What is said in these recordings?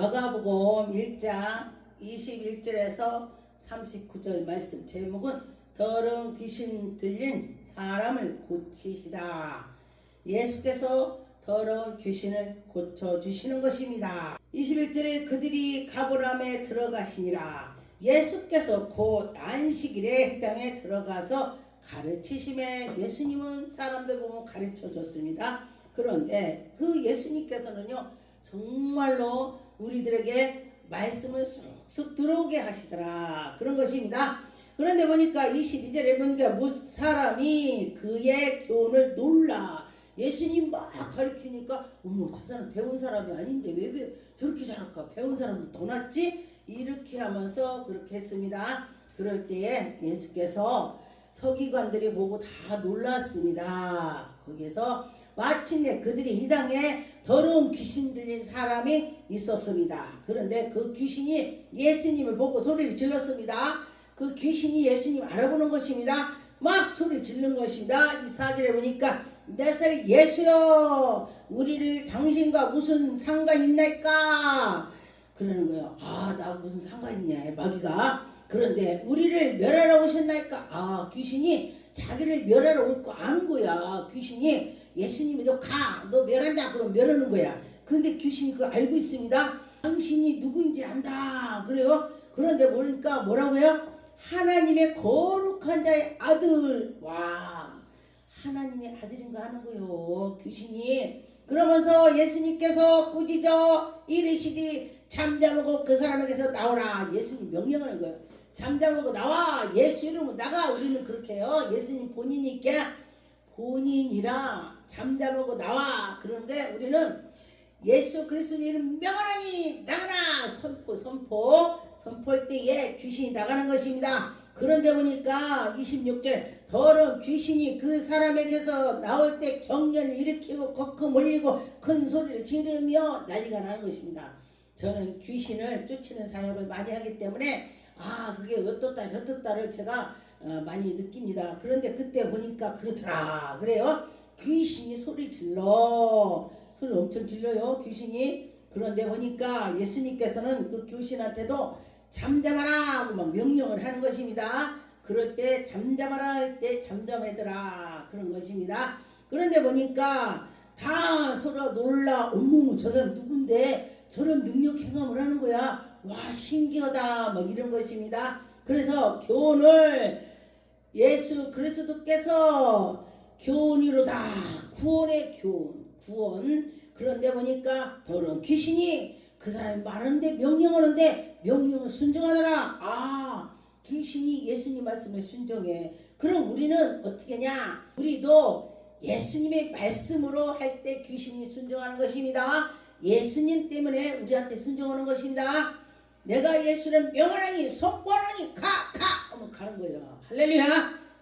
마가복음 1장 21절에서 39절 말씀 제목은 더러운 귀신 들린 사람을 고치시다. 예수께서 더러운 귀신을 고쳐주시는 것입니다. 21절에 그들이 가버나움에 들어가시니라. 예수께서 곧 안식일에 이 땅에 들어가서 가르치심에 예수님은 사람들 보면 가르쳐줬습니다. 그런데 그 예수님께서는요 정말로 우리들에게 말씀을 쏙쏙 들어오게 하시더라 그런 것입니다. 그런데 보니까 22절에 보니까 사람이 그의 교훈을 놀라. 예수님 막 가르치니까 어머 저 사람 배운 사람이 아닌데 왜 저렇게 잘할까, 배운 사람도 더 낫지, 이렇게 하면서 그렇게 했습니다. 그럴 때에 예수께서 서기관들이 보고 다 놀랐습니다. 거기서 마침내 그들이 이 땅에 더러운 귀신 들린 사람이 있었습니다. 그런데 그 귀신이 예수님을 보고 소리를 질렀습니다. 그 귀신이 예수님 알아보는 것입니다. 막 소리 지르는 것입니다. 이 사절에 보니까 나사렛 예수여 우리를 당신과 무슨 상관 있나이까 그러는 거예요. 아, 나 무슨 상관 있냐 마귀가. 그런데 우리를 멸하러 오셨나이까. 아, 귀신이 자기를 멸하러 올 거 아는 거야. 귀신이 예수님이 너 가, 너 멸한다 그럼 멸하는 거야. 근데 귀신이 그거 알고 있습니다. 당신이 누구인지 안다 그래요. 그런데 보니까 뭐라고요? 하나님의 거룩한 자의 아들. 와, 하나님의 아들인가 하는 거요 귀신이. 그러면서 예수님께서 꾸짖어 이르시되 잠잠하고 그 사람에게서 나오라. 예수님 명령하는 거예요. 잠잠하고 나와. 예수 이름으로 나가. 우리는 그렇게 해요. 예수님 본인이라 잠잠하고 나와. 그런데 우리는 예수 그리스도 이름 명하니 나가라. 선포할 때에 귀신이 나가는 것입니다. 그런데 보니까 26절 더러운 귀신이 그 사람에게서 나올 때 경련을 일으키고 거크 몰리고 큰 소리를 지르며 난리가 나는 것입니다. 저는 귀신을 쫓는 사역을 많이 하기 때문에 그게 어떻다 저떻다를 제가 많이 느낍니다. 그런데 그때 보니까 그렇더라 그래요. 귀신이 소리 엄청 질러요 귀신이. 그런데 보니까 예수님께서는 그 귀신한테도 잠잠하라 하고 막 명령을 하는 것입니다. 그럴 때 잠잠하라 할 때 잠잠하더라 그런 것입니다. 그런데 보니까 다 서로 놀라. 어머 저 사람 누군데 저런 능력 행함을 하는 거야. 와 신기하다 막 이런 것입니다. 그래서 교훈을 예수 그리스도께서 교훈이로다. 구원의 구원. 그런데 보니까 더러운 귀신이 그 사람이 말하는데 명령하는데 명령을 순종하더라. 귀신이 예수님 말씀에 순종해. 그럼 우리는 어떻게 하냐? 우리도 예수님의 말씀으로 할 때 귀신이 순종하는 것입니다. 예수님 때문에 우리한테 순종하는 것입니다. 내가 예수를 명하노니 선포하노니 가 하면 가는 거예요. 할렐루야.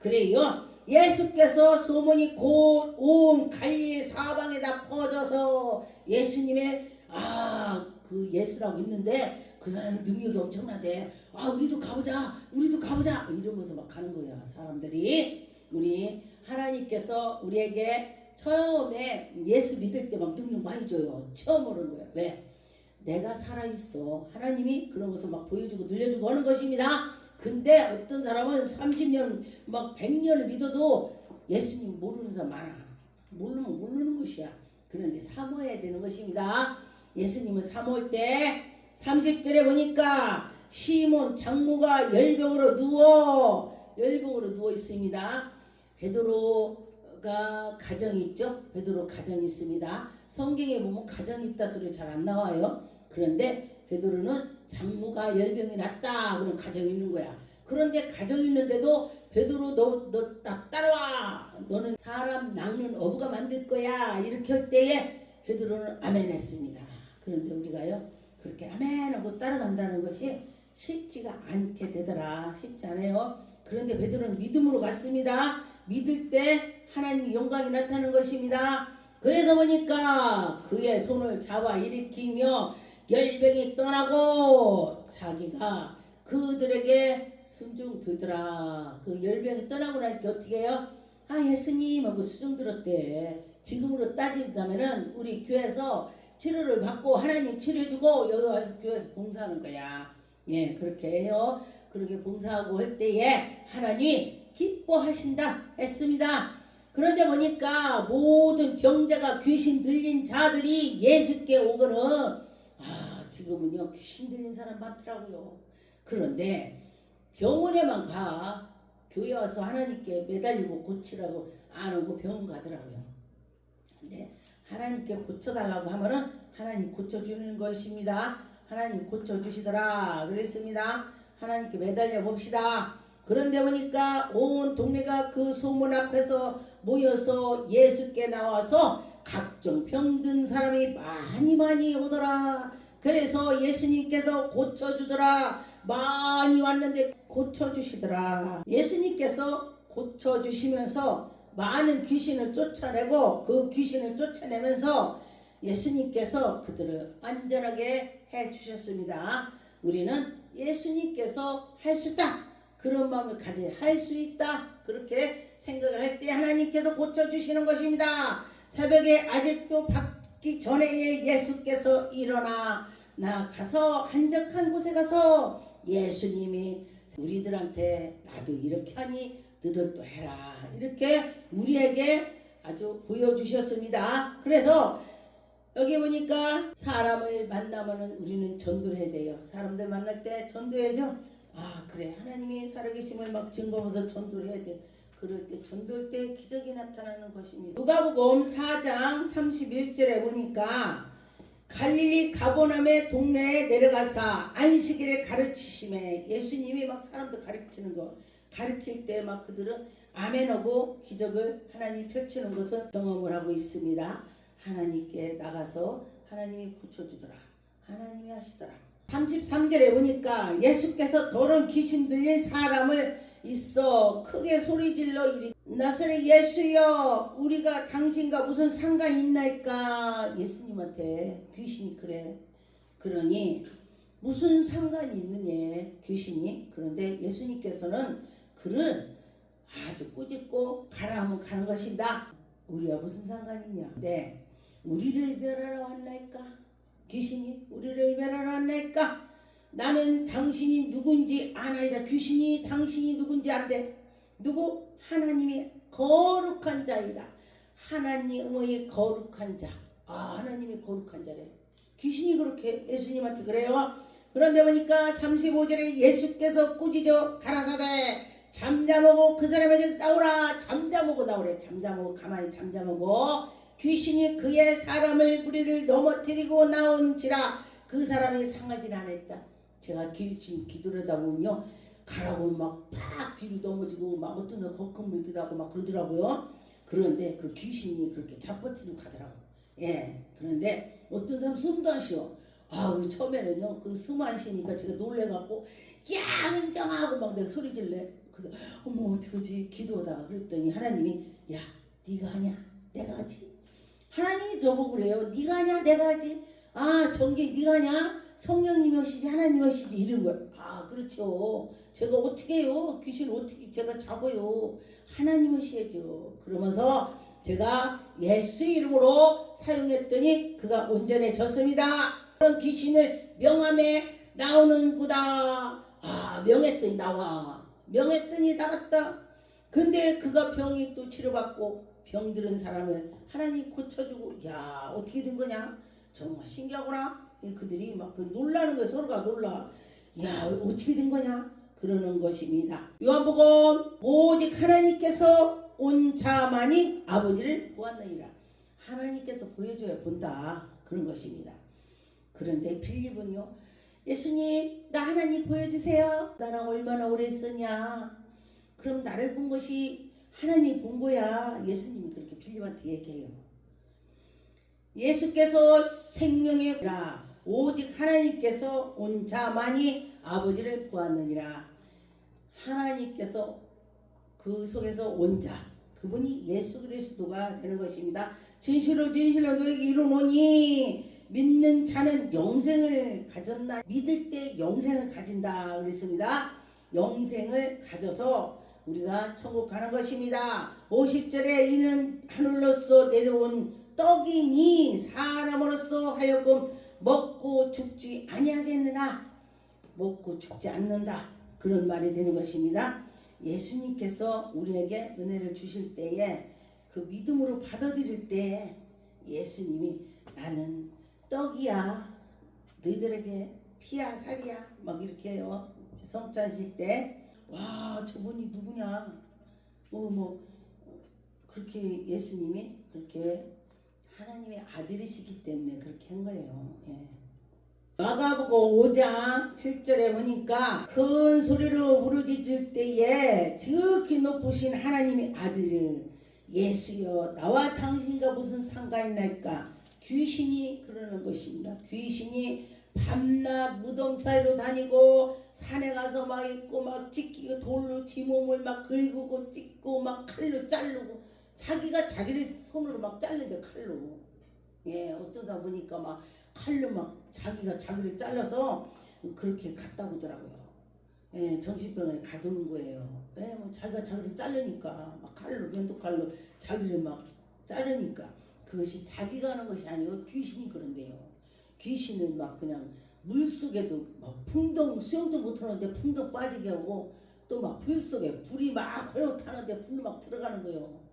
그래요. 예수께서 소문이 곧 온 갈릴리 사방에다 퍼져서 예수님의 그 예수라고 있는데 그 사람의 능력이 엄청나대. 우리도 가보자 이러면서 막 가는 거야 사람들이. 우리 하나님께서 우리에게 처음에 예수 믿을 때 막 능력 많이 줘요. 처음 오는 거야. 왜? 내가 살아있어. 하나님이 그러면서 막 보여주고 늘려주고 하는 것입니다. 근데 어떤 사람은 30년 막 100년을 믿어도 예수님 모르는 사람 많아. 모르는 것이야. 그런데 사모해야 되는 것입니다. 예수님은 사모할 때 30절에 보니까 시몬 장모가 열병으로 누워 있습니다. 베드로가 가정이 있죠. 베드로 가정이 있습니다. 성경에 보면 가정이 있다 소리 잘 안 나와요. 그런데 베드로는 장모가 열병이 났다 그런 가정이 있는 거야. 그런데 가정이 있는데도 베드로 너 따라와. 너는 사람 낚는 어부가 만들 거야. 이렇게 할 때에 베드로는 아멘 했습니다. 그런데 우리가요 그렇게 아멘하고 따라간다는 것이 쉽지가 않게 되더라. 쉽지 않아요. 그런데 베드로는 믿음으로 갔습니다. 믿을 때 하나님의 영광이 나타나는 것입니다. 그래서 보니까 그의 손을 잡아 일으키며 열병이 떠나고 자기가 그들에게 순종 들더라. 그 열병이 떠나고 나니까 어떻게 해요? 예수님 하고 순종 들었대. 지금으로 따지자면은 우리 교회에서 치료를 받고 하나님 치료해주고 여기 와서 교회에서 봉사하는 거야. 예, 그렇게 해요. 그렇게 봉사하고 할 때에 하나님이 기뻐하신다 했습니다. 그런데 보니까 모든 병자가 귀신 들린 자들이 예수께 오거는 지금은요 귀신 들린 사람 많더라고요. 그런데 병원에만 가 교회 와서 하나님께 매달리고 고치라고 안 오고 병원 가더라고요. 근데 하나님께 고쳐달라고 하면은 하나님 고쳐주는 것입니다. 하나님 고쳐주시더라 그랬습니다. 하나님께 매달려 봅시다. 그런데 보니까 온 동네가 그 소문 앞에서 모여서 예수께 나와서 각종 병든 사람이 많이 오더라. 그래서 예수님께서 고쳐주더라. 많이 왔는데 고쳐주시더라. 예수님께서 고쳐주시면서 많은 귀신을 쫓아내고 그 귀신을 쫓아내면서 예수님께서 그들을 안전하게 해주셨습니다. 우리는 예수님께서 할 수 있다. 그런 마음을 가져 할 수 있다. 그렇게 생각을 할 때 하나님께서 고쳐주시는 것입니다. 새벽에 아직도 밝기 전에 예수께서 일어나 가서 한적한 곳에 가서 예수님이 우리들한테 나도 이렇게 하니 너도 해라 이렇게 우리에게 아주 보여주셨습니다. 그래서 여기 보니까 사람을 만나면은 우리는 전도를 해야 돼요. 사람들 만날 때 전도해야죠. 그래 하나님이 살아계심을 막 증거하면서 전도를 해야 돼. 그럴 때 전도할 때 기적이 나타나는 것입니다. 누가복음 4장 31절에 보니까 갈릴리 가버나움의 동네에 내려가사 안식일에 가르치심에 예수님이 막 사람들 가르치는 거 가르칠 때 막 그들은 아멘하고 기적을 하나님 펼치는 것을 경험을 하고 있습니다. 하나님께 나가서 하나님이 고쳐주더라. 하나님이 하시더라. 33절에 보니까 예수께서 더러운 귀신 들린 사람을 있어 크게 소리질러 이르 나사렛 예수여 우리가 당신과 무슨 상관이 있나이까. 예수님한테 귀신이 그래. 그러니 무슨 상관이 있느냐 귀신이. 그런데 예수님께서는 그를 아주 꾸짖고 가라 하면 가는 것이다. 우리와 무슨 상관이 있냐. 네, 우리를 멸하러 왔나이까. 귀신이 우리를 멸하러 왔나이까. 나는 당신이 누군지 아나이다. 귀신이 당신이 누군지 안돼. 누구? 하나님이 거룩한 자이다. 하나님의 거룩한 자. 하나님이 거룩한 자래. 귀신이 그렇게 예수님한테 그래요. 그런데 보니까 35절에 예수께서 꾸짖어 가라사대 잠잠하고 그 사람에게 나오라. 잠잠하고 나오래. 잠잠하고 가만히 잠잠하고 귀신이 그의 사람을 무리를 넘어뜨리고 나온지라 그 사람이 상하지 않았다. 제가 귀신 기도하다 보면요 가라고 막 팍 뒤로 넘어지고 막 어떤 사람 걷건물기도 하고 막 그러더라고요. 그런데 그 귀신이 그렇게 잡아뜨리고 가더라고. 예. 그런데 어떤 사람 숨도 안 쉬어. 처음에는요 그 숨 안 쉬니까 제가 놀래갖고 야 은정하고 막 내가 소리 질래. 그래서 어머 어떡하지 기도하다가 그랬더니 하나님이 야 네가 하냐 내가 하지. 하나님이 저보고 그래요. 네가 하냐 내가 하지. 정기 네가 하냐 성령님이 오시지 하나님이 오시지 이런 거예요. 그렇죠. 제가 어떻게 해요. 귀신 어떻게 제가 잡아요. 하나님이 오셔야죠. 그러면서 제가 예수 이름으로 사용했더니 그가 온전해졌습니다. 그런 귀신을 명함에 나오는구나. 명했더니 나와. 명했더니 나갔다. 근데 그가 병이 또 치료받고 병들은 사람을 하나님 고쳐주고 야 어떻게 된 거냐. 정말 신기하구나. 그들이 막 놀라는 거예요. 서로가 놀라. 야 어떻게 된 거냐 그러는 것입니다. 요한복음 오직 하나님께서 온 자만이 아버지를 보았느니라. 하나님께서 보여줘야 본다 그런 것입니다. 그런데 빌립은요 예수님 나 하나님 보여주세요. 나랑 얼마나 오래 있었냐. 그럼 나를 본 것이 하나님 본 거야. 예수님이 그렇게 빌립한테 얘기해요. 예수께서 생명이라 오직 하나님께서 온 자만이 아버지를 보았느니라. 하나님께서 그 속에서 온 자 그분이 예수 그리스도가 되는 것입니다. 진실로 너에게 이르노니 믿는 자는 영생을 가졌나. 믿을 때 영생을 가진다 그랬습니다. 영생을 가져서 우리가 천국 가는 것입니다. 50절에 이는 하늘로서 내려온 떡이니 사람으로서 하여금 먹고 죽지 아니하겠느냐. 먹고 죽지 않는다. 그런 말이 되는 것입니다. 예수님께서 우리에게 은혜를 주실 때에 그 믿음으로 받아들일 때에 예수님이 나는 떡이야. 너희들에게 피야 살이야. 막 이렇게 해요. 성찬식 때. 와, 저분이 누구냐. 그렇게 예수님이 그렇게 하나님의 아들이시기 때문에 그렇게 한 거예요. 예. 마가복음 5장 7절에 보니까 큰 소리로 부르짖을 때에 지극히 높으신 하나님의 아들을 예수여 나와 당신과 무슨 상관이 날까. 귀신이 그러는 것입니다. 귀신이 밤낮 무덤 사이로 다니고 산에 가서 막 있고 막 찢기고 돌로 지 몸을 막 긁고 찢고 막 칼로 자르고 자기가 자기를 손으로 막 자르는데 칼로. 예, 어떠다 보니까 막 칼로 막 자기가 자기를 잘라서 그렇게 갔다 오더라고요. 예, 정신병원에 가두는 거예요. 예, 뭐 자기가 자기를 자르니까 막 칼로 면도칼로 자기를 막 자르니까 그것이 자기가 하는 것이 아니고 귀신이 그런데요. 귀신은 막 그냥 물속에도 막 풍덩 수영도 못하는데 풍덩 빠지게 하고 또 막 불 속에 불이 막 헐렁 타는데 불로 막 들어가는 거예요.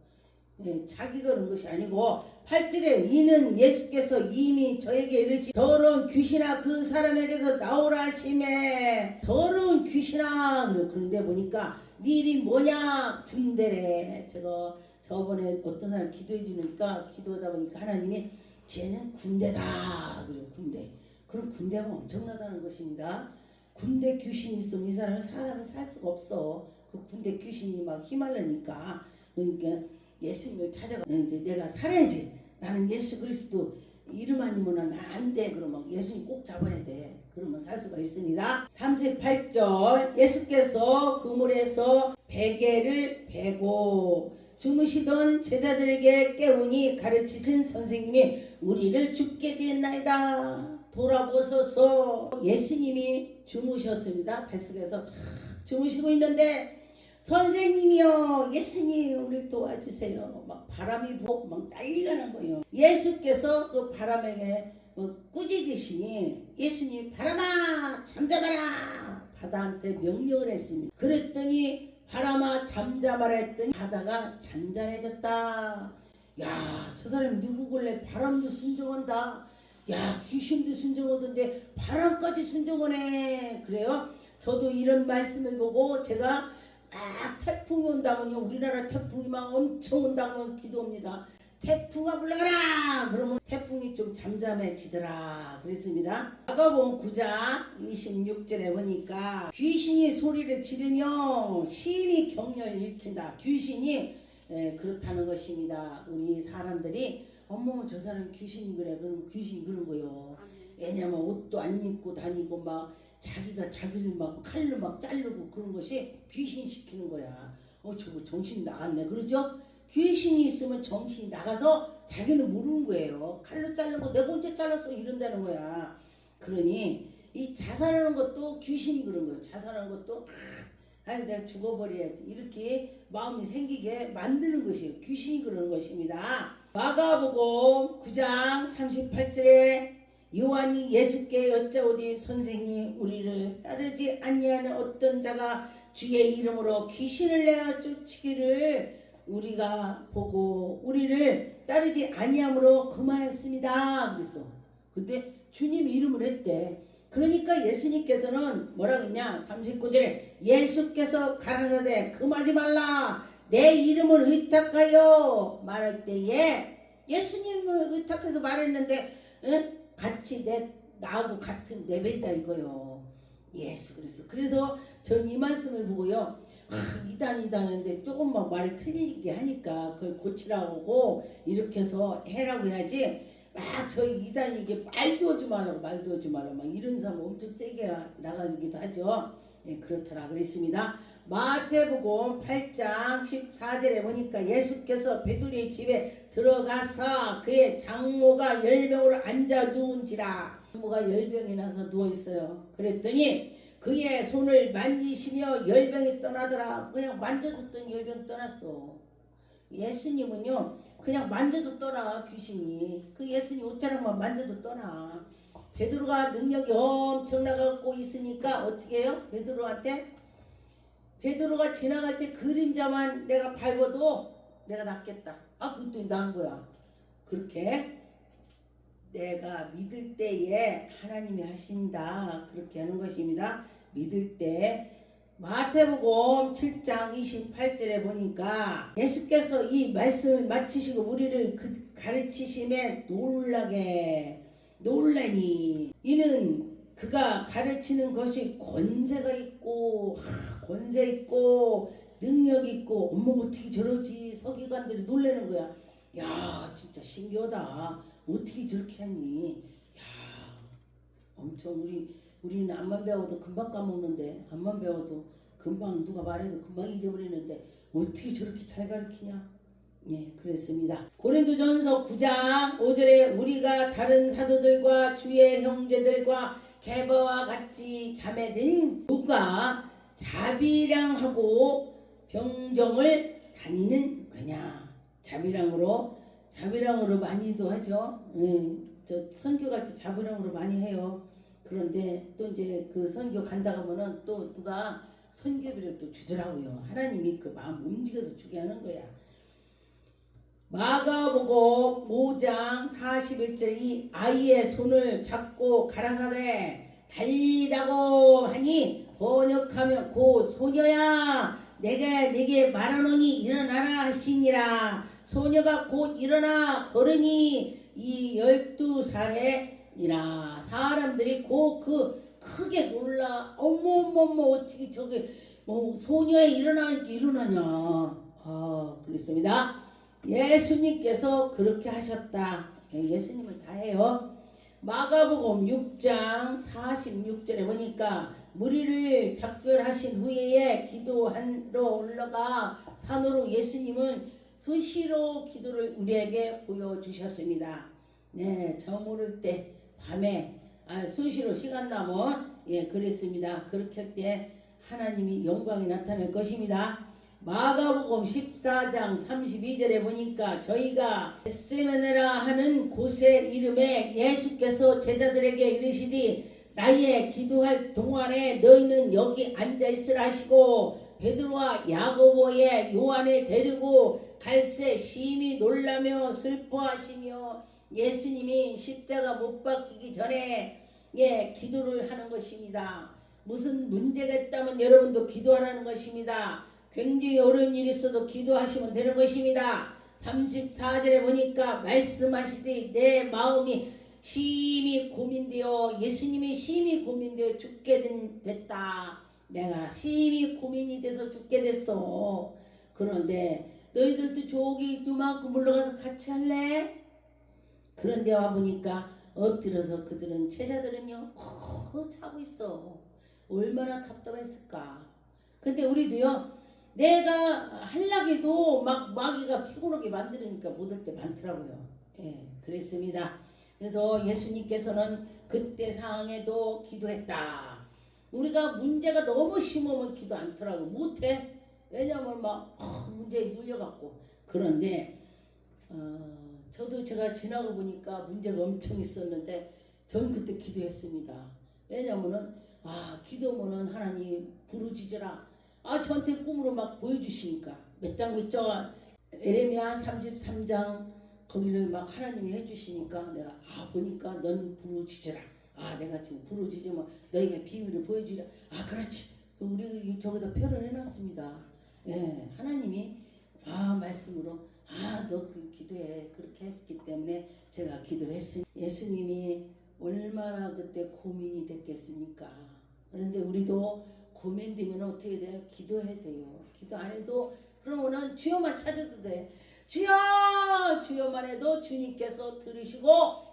예, 자기가 그런 것이 아니고 8절에 이는 예수께서 이미 저에게 이르시 더러운 귀신아 그 사람에게서 나오라 하시매. 더러운 귀신아. 그런데 보니까 네 이름이 뭐냐. 군대래. 제가 저번에 어떤 사람 기도해 주니까 기도하다 보니까 하나님이 쟤는 군대다. 그래요. 군대. 그럼 군대가 엄청나다는 것입니다. 군대 귀신이 있으면 이 사람은 살 수가 없어. 그 군대 귀신이 막 휘말르니까. 그러니까 예수님을 찾아가 이제 내가 살아야지. 나는 예수 그리스도 이름 아니면 안 돼. 그러면 예수님 꼭 잡아야 돼. 그러면 살 수가 있습니다. 38절 예수께서 그물에서 베개를 베고 주무시던 제자들에게 깨우니 가르치신 선생님이 우리를 죽게 되었나이다. 돌아보소서. 예수님이 주무셨습니다. 뱃속에서 주무시고 있는데 선생님이요 예수님 우리 도와주세요. 막 바람이 불고 막 난리가 난 거예요. 예수께서 그 바람에게 꾸짖으시니 예수님 바람아 잠잠하라. 바다한테 명령을 했습니다. 그랬더니 바람아 잠잠하라 했더니 바다가 잔잔해졌다. 야, 저 사람 누구길래 바람도 순종한다. 야, 귀신도 순종하던데 바람까지 순종하네. 그래요? 저도 이런 말씀을 보고 제가 막 태풍이 온다면요 우리나라 태풍이 막 엄청 온다면 기도합니다. 태풍아 물러가라. 그러면 태풍이 좀 잠잠해지더라 그랬습니다. 마가복음 9장 26절에 보니까 귀신이 소리를 지르며 심히 경련을 일으킨다. 귀신이 그렇다는 것입니다. 우리 사람들이 어머 저 사람 귀신이 그래. 그럼 귀신이 그런 거요. 왜냐면 옷도 안 입고 다니고 막 자기가 자기를 막 칼로 막 자르고 그런 것이 귀신 시키는 거야. 저거 정신 나갔네. 그러죠? 귀신이 있으면 정신이 나가서 자기는 모르는 거예요. 칼로 자르고 내가 언제 잘랐어 이런다는 거야. 그러니 이 자살하는 것도 귀신이 그런 거예요. 자살하는 것도 아유 내가 죽어버려야지 이렇게 마음이 생기게 만드는 것이에요. 귀신이 그러는 것입니다. 마가복음 9장 38절에 요한이 예수께 여짜오되 선생님 우리를 따르지 아니하는 어떤 자가 주의 이름으로 귀신을 내어 쫓기를 우리가 보고 우리를 따르지 아니함으로 금하였습니다. 그랬어. 근데 주님 이름을 했대. 그러니까 예수님께서는 뭐라고 했냐. 39절에 예수께서 가라사대 금하지 말라 내 이름을 의탁하여 말할 때에 예수님을 의탁해서 말했는데 같이 나하고 같은 레벨이다 이거요. 예수 그리스도. 그래서 전 이 말씀을 보고요. 이단하는데 조금만 말을 틀리게 하니까 그걸 고치라고 이렇게 해서 해라고 해야지. 막 저희 이단이 이게 말도 하지 말라고 막 이런 사람 엄청 세게 나가기도 하죠. 예, 그렇더라 그랬습니다. 마태복음 8장 14절에 보니까 예수께서 베드로의 집에 들어가서 그의 장모가 10명으로 앉아 누운지라. 장모가 10병이 나서 누워있어요. 그랬더니 그의 손을 만지시며 10병이 떠나더라. 그냥 만져줬더니 10병 떠났어. 예수님은요 그냥 만져도 떠나 귀신이. 그 예수님 옷자락만 만져도 떠나. 베드로가 능력이 엄청나갖고 있으니까 어떻게 해요? 베드로가 지나갈 때 그림자만 내가 밟아도 내가 낫겠다. 아, 그것도 나은 거야. 그렇게 내가 믿을 때에 하나님이 하신다. 그렇게 하는 것입니다. 믿을 때. 마태복음 7장 28절에 보니까 예수께서 이 말씀을 마치시고 우리를 가르치심에 놀라니 이는 그가 가르치는 것이 권세 있고 능력 있고 어머 어떻게 저러지. 서기관들이 놀라는 거야. 야 진짜 신기하다. 어떻게 저렇게 하니. 야 엄청 우리는 암만 배워도 금방 까먹는데, 암만 배워도 금방 누가 말해도 금방 잊어버리는데 어떻게 저렇게 잘 가르치냐. 예, 그랬습니다. 고린도전서 9장 5절에 우리가 다른 사도들과 주의 형제들과 게바와 같이 자매된 누가 자비량하고 병정을 다니는 거냐. 자비량으로 많이도 하죠. 저 선교 갈 때 자비량으로 많이 해요. 그런데 또 이제 그 선교 간다 가면은 또 누가 선교비를 또 주더라고요. 하나님이 그 마음 움직여서 주게 하는 거야. 마가복음 5장 41절 이 아이의 손을 잡고 가라사대 달리다고 하니 번역하면 고 소녀야 내가 네게 말하노니 일어나라 하시니라. 소녀가 곧 일어나 걸으니 이 12살이라. 사람들이 그 크게 놀라. 어머머머 어떻게 저게 소녀에 일어나니까 일어나냐. 그랬습니다. 예수님께서 그렇게 하셨다. 예수님은 다 해요. 마가복음 6장 46절에 보니까 무리를 작별하신 후에 기도하러 올라가 산으로 예수님은 수시로 기도를 우리에게 보여주셨습니다. 네, 저물을 때 밤에 수시로 시간 나면 그랬습니다. 그렇게 할 때 하나님이 영광이 나타날 것입니다. 마가복음 14장 32절에 보니까 저희가 겟세마네라 하는 곳의 이름에 예수께서 제자들에게 이르시되 나의 기도할 동안에 너희는 여기 앉아있으라 하시고 베드로와 야고보의 요한을 데리고 갈새 심히 놀라며 슬퍼하시며 예수님이 십자가 못 박히기 전에 기도를 하는 것입니다. 무슨 문제가 있다면 여러분도 기도하라는 것입니다. 굉장히 어려운 일이 있어도 기도하시면 되는 것입니다. 34절에 보니까 말씀하시되 내 마음이 심히 고민되어 예수님이 심히 고민되어 죽게 됐다. 내가 심히 고민이 돼서 죽게 됐어. 그런데 너희들도 저기 이만큼 물러가서 같이 할래? 그런데 와보니까 엎드려서 그들은 제자들은요 자고 있어. 얼마나 답답했을까. 근데 우리도요 내가 할락해도 막 마귀가 피곤하게 만드니까 못 올 때 많더라고요. 그랬습니다. 그래서 예수님께서는 그때 상황에도 기도했다. 우리가 문제가 너무 심하면 기도 않더라고. 못해. 왜냐면 막 문제에 눌려갖고. 그런데 저도 제가 지나고 보니까 문제가 엄청 있었는데 전 그때 기도했습니다. 왜냐면은 기도면은 하나님 부르짖으라. 저한테 꿈으로 막 보여주시니까 몇 장 에레미야 33장 거기를 막 하나님이 해주시니까 내가 보니까 넌 부르짖으라. 내가 지금 부르짖으면 너에게 비밀을 보여주라. 그렇지. 우리 저기다 표현을 해놨습니다. 하나님이 말씀으로 너 그 기도해 그렇게 했기 때문에 제가 기도를 했으니 예수님이 얼마나 그때 고민이 됐겠습니까? 그런데 우리도 고민되면 어떻게 돼요? 기도해야 돼요. 기도 안 해도 그러면은 주여만 찾아도 돼. 주여만 해도 주님께서 들으시고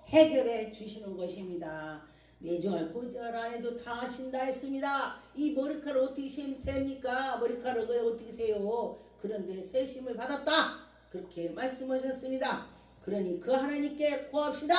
해결해 주시는 것입니다. 매주할 고절 안 해도 다 하신다 했습니다. 이 머리카락 어떻게 셉니까? 머리카락을 어떻게 세요? 그런데 세심을 받았다. 그렇게 말씀하셨습니다. 그러니 그 하나님께 구합시다.